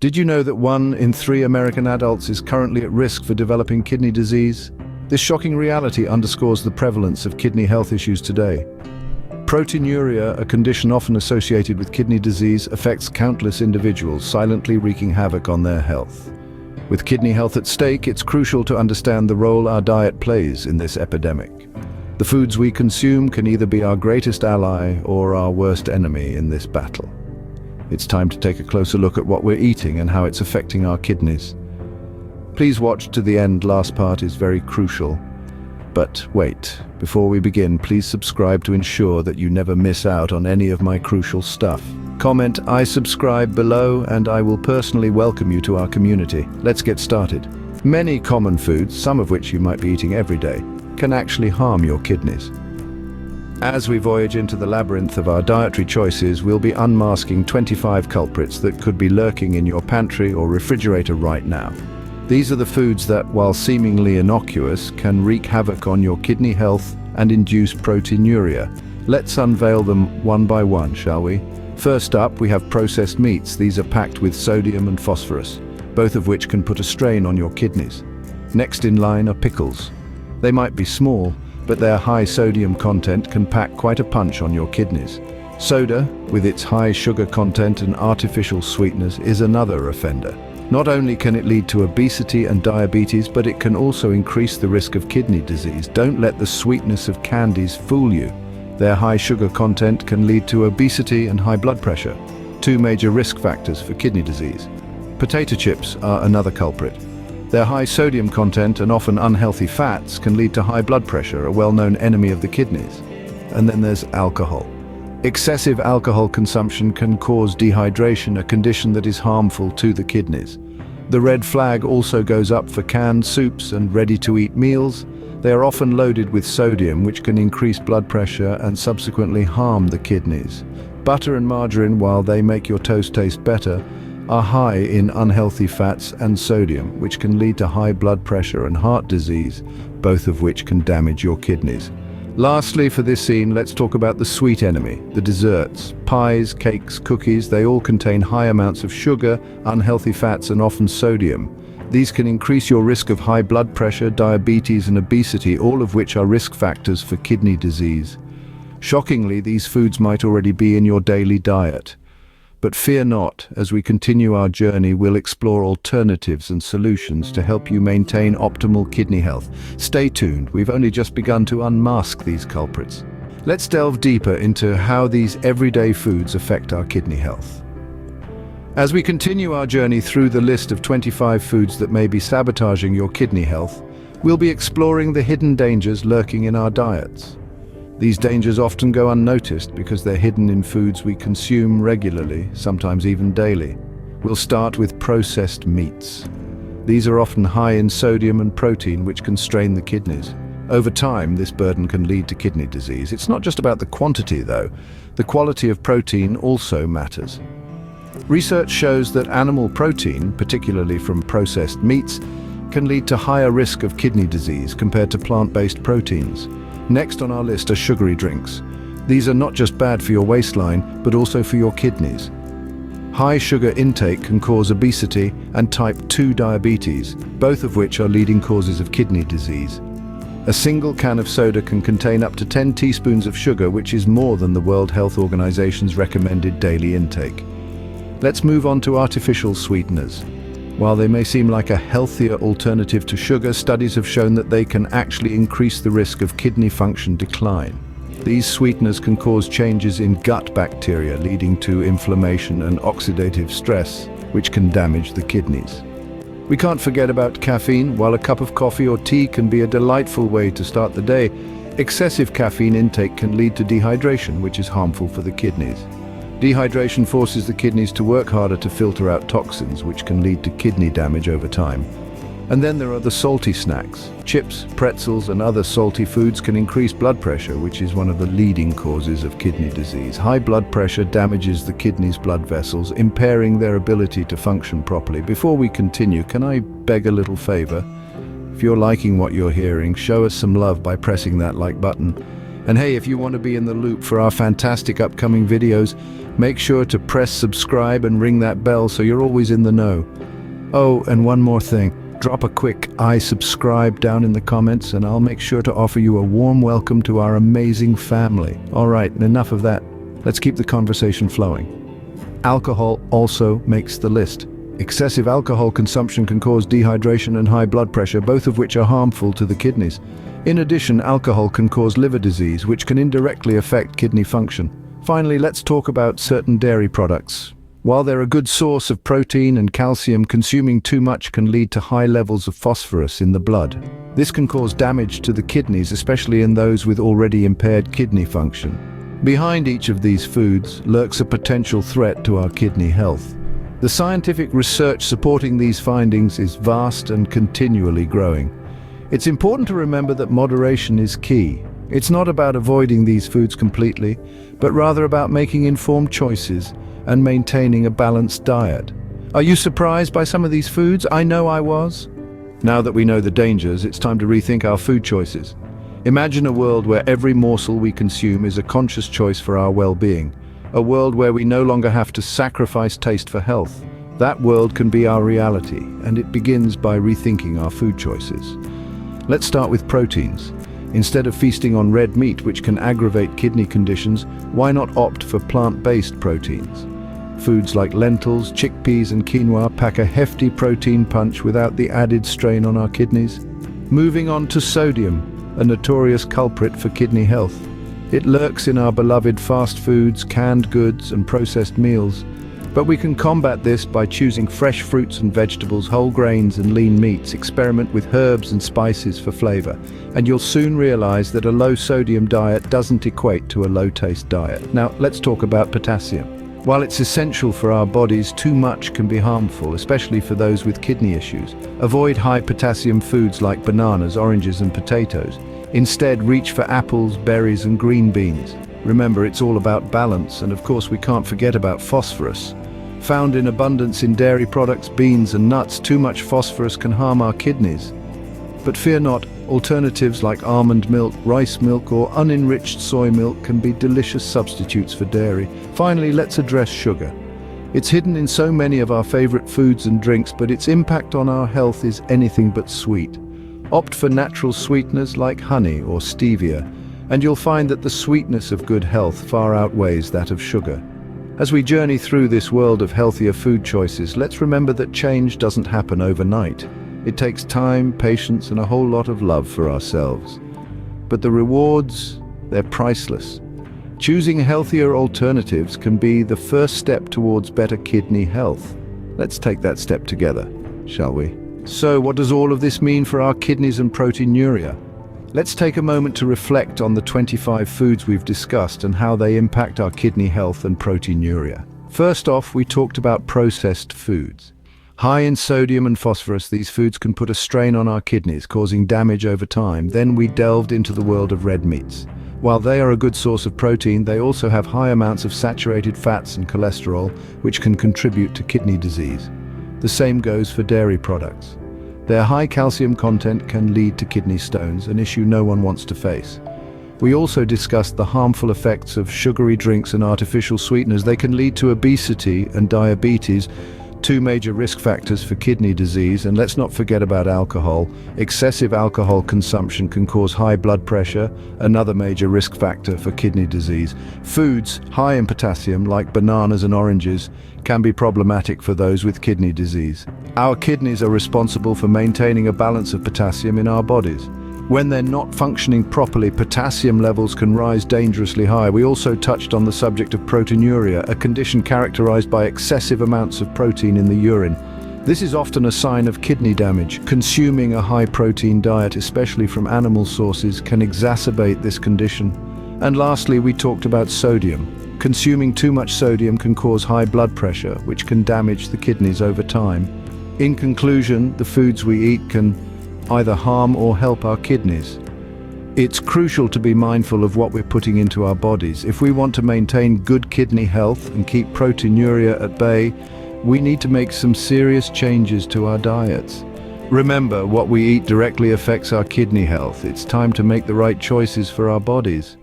Did you know that 1 in 3 American adults is currently at risk for developing kidney disease? This shocking reality underscores the prevalence of kidney health issues today. Proteinuria, a condition often associated with kidney disease, affects countless individuals, silently wreaking havoc on their health. With kidney health at stake, it's crucial to understand the role our diet plays in this epidemic. The foods we consume can either be our greatest ally or our worst enemy in this battle. It's time to take a closer look at what we're eating and how it's affecting our kidneys. Please watch to the end, last part is very crucial. But wait, before we begin, please subscribe to ensure that you never miss out on any of my crucial stuff. Comment "I subscribe" below and I will personally welcome you to our community. Let's get started. Many common foods, some of which you might be eating every day, can actually harm your kidneys. As we voyage into the labyrinth of our dietary choices, we'll be unmasking 25 culprits that could be lurking in your pantry or refrigerator right now. These are the foods that, while seemingly innocuous, can wreak havoc on your kidney health and induce proteinuria. Let's unveil them one by one, shall we? First up, we have processed meats. These are packed with sodium and phosphorus, both of which can put a strain on your kidneys. Next in line are pickles. They might be small, but their high sodium content can pack quite a punch on your kidneys. Soda, with its high sugar content and artificial sweeteners, is another offender. Not only can it lead to obesity and diabetes, but it can also increase the risk of kidney disease. Don't let the sweetness of candies fool you. Their high sugar content can lead to obesity and high blood pressure, 2 major risk factors for kidney disease. Potato chips are another culprit. Their high sodium content and often unhealthy fats can lead to high blood pressure, a well-known enemy of the kidneys. And then there's alcohol. Excessive alcohol consumption can cause dehydration, a condition that is harmful to the kidneys. The red flag also goes up for canned soups and ready-to-eat meals. They are often loaded with sodium, which can increase blood pressure and subsequently harm the kidneys. Butter and margarine, while they make your toast taste better, are high in unhealthy fats and sodium, which can lead to high blood pressure and heart disease, both of which can damage your kidneys. Lastly, for this scene, let's talk about the sweet enemy, the desserts. Pies, cakes, cookies, they all contain high amounts of sugar, unhealthy fats, and often sodium. These can increase your risk of high blood pressure, diabetes, and obesity, all of which are risk factors for kidney disease. Shockingly, these foods might already be in your daily diet. But fear not, as we continue our journey, we'll explore alternatives and solutions to help you maintain optimal kidney health. Stay tuned, we've only just begun to unmask these culprits. Let's delve deeper into how these everyday foods affect our kidney health. As we continue our journey through the list of 25 foods that may be sabotaging your kidney health, we'll be exploring the hidden dangers lurking in our diets. These dangers often go unnoticed because they're hidden in foods we consume regularly, sometimes even daily. We'll start with processed meats. These are often high in sodium and protein, which can strain the kidneys. Over time, this burden can lead to kidney disease. It's not just about the quantity, though. The quality of protein also matters. Research shows that animal protein, particularly from processed meats, can lead to higher risk of kidney disease compared to plant-based proteins. Next on our list are sugary drinks. These are not just bad for your waistline, but also for your kidneys. High sugar intake can cause obesity and type 2 diabetes, both of which are leading causes of kidney disease. A single can of soda can contain up to 10 teaspoons of sugar, which is more than the World Health Organization's recommended daily intake. Let's move on to artificial sweeteners. While they may seem like a healthier alternative to sugar, studies have shown that they can actually increase the risk of kidney function decline. These sweeteners can cause changes in gut bacteria, leading to inflammation and oxidative stress, which can damage the kidneys. We can't forget about caffeine. While a cup of coffee or tea can be a delightful way to start the day, excessive caffeine intake can lead to dehydration, which is harmful for the kidneys. Dehydration forces the kidneys to work harder to filter out toxins, which can lead to kidney damage over time. And then there are the salty snacks. Chips, pretzels, and other salty foods can increase blood pressure, which is one of the leading causes of kidney disease. High blood pressure damages the kidney's blood vessels, impairing their ability to function properly. Before we continue, can I beg a little favor? If you're liking what you're hearing, show us some love by pressing that like button. And hey, if you want to be in the loop for our fantastic upcoming videos, Make sure to press subscribe and ring that bell so you're always in the know. Oh, and one more thing. Drop a quick "I subscribe" down in the comments and I'll make sure to offer you a warm welcome to our amazing family. All right, enough of that. Let's keep the conversation flowing. Alcohol also makes the list. Excessive alcohol consumption can cause dehydration and high blood pressure, both of which are harmful to the kidneys. In addition, alcohol can cause liver disease, which can indirectly affect kidney function. Finally, let's talk about certain dairy products. While they're a good source of protein and calcium, consuming too much can lead to high levels of phosphorus in the blood. This can cause damage to the kidneys, especially in those with already impaired kidney function. Behind each of these foods lurks a potential threat to our kidney health. The scientific research supporting these findings is vast and continually growing. It's important to remember that moderation is key. It's not about avoiding these foods completely, but rather about making informed choices and maintaining a balanced diet. Are you surprised by some of these foods? I know I was. Now that we know the dangers, it's time to rethink our food choices. Imagine a world where every morsel we consume is a conscious choice for our well-being. A world where we no longer have to sacrifice taste for health. That world can be our reality, and it begins by rethinking our food choices. Let's start with proteins. Instead of feasting on red meat, which can aggravate kidney conditions, why not opt for plant-based proteins? Foods like lentils, chickpeas and quinoa pack a hefty protein punch without the added strain on our kidneys. Moving on to sodium, a notorious culprit for kidney health. It lurks in our beloved fast foods, canned goods and processed meals. But we can combat this by choosing fresh fruits and vegetables, whole grains and lean meats. Experiment with herbs and spices for flavor, and you'll soon realize that a low-sodium diet doesn't equate to a low-taste diet. Now, let's talk about potassium. While it's essential for our bodies, too much can be harmful, especially for those with kidney issues. Avoid high-potassium foods like bananas, oranges and potatoes. Instead, reach for apples, berries and green beans. Remember, it's all about balance, and of course we can't forget about phosphorus. Found in abundance in dairy products, beans and nuts, too much phosphorus can harm our kidneys. But fear not, alternatives like almond milk, rice milk or unenriched soy milk can be delicious substitutes for dairy. Finally, let's address sugar. It's hidden in so many of our favorite foods and drinks, but its impact on our health is anything but sweet. Opt for natural sweeteners like honey or stevia, and you'll find that the sweetness of good health far outweighs that of sugar. As we journey through this world of healthier food choices, let's remember that change doesn't happen overnight. It takes time, patience, and a whole lot of love for ourselves. But the rewards, they're priceless. Choosing healthier alternatives can be the first step towards better kidney health. Let's take that step together, shall we? So, what does all of this mean for our kidneys and proteinuria? Let's take a moment to reflect on the 25 foods we've discussed and how they impact our kidney health and proteinuria. First off, we talked about processed foods. High in sodium and phosphorus, these foods can put a strain on our kidneys, causing damage over time. Then we delved into the world of red meats. While they are a good source of protein, they also have high amounts of saturated fats and cholesterol, which can contribute to kidney disease. The same goes for dairy products. Their high calcium content can lead to kidney stones, an issue no one wants to face. We also discussed the harmful effects of sugary drinks and artificial sweeteners. They can lead to obesity and diabetes, two major risk factors for kidney disease. And let's not forget about alcohol. Excessive alcohol consumption can cause high blood pressure, another major risk factor for kidney disease. Foods high in potassium, like bananas and oranges, can be problematic for those with kidney disease. Our kidneys are responsible for maintaining a balance of potassium in our bodies. When they're not functioning properly, potassium levels can rise dangerously high. We also touched on the subject of proteinuria, a condition characterized by excessive amounts of protein in the urine. This is often a sign of kidney damage. Consuming a high-protein diet, especially from animal sources, can exacerbate this condition. And lastly, we talked about sodium. Consuming too much sodium can cause high blood pressure, which can damage the kidneys over time. In conclusion, the foods we eat can either harm or help our kidneys. It's crucial to be mindful of what we're putting into our bodies. If we want to maintain good kidney health and keep proteinuria at bay, we need to make some serious changes to our diets. Remember, what we eat directly affects our kidney health. It's time to make the right choices for our bodies.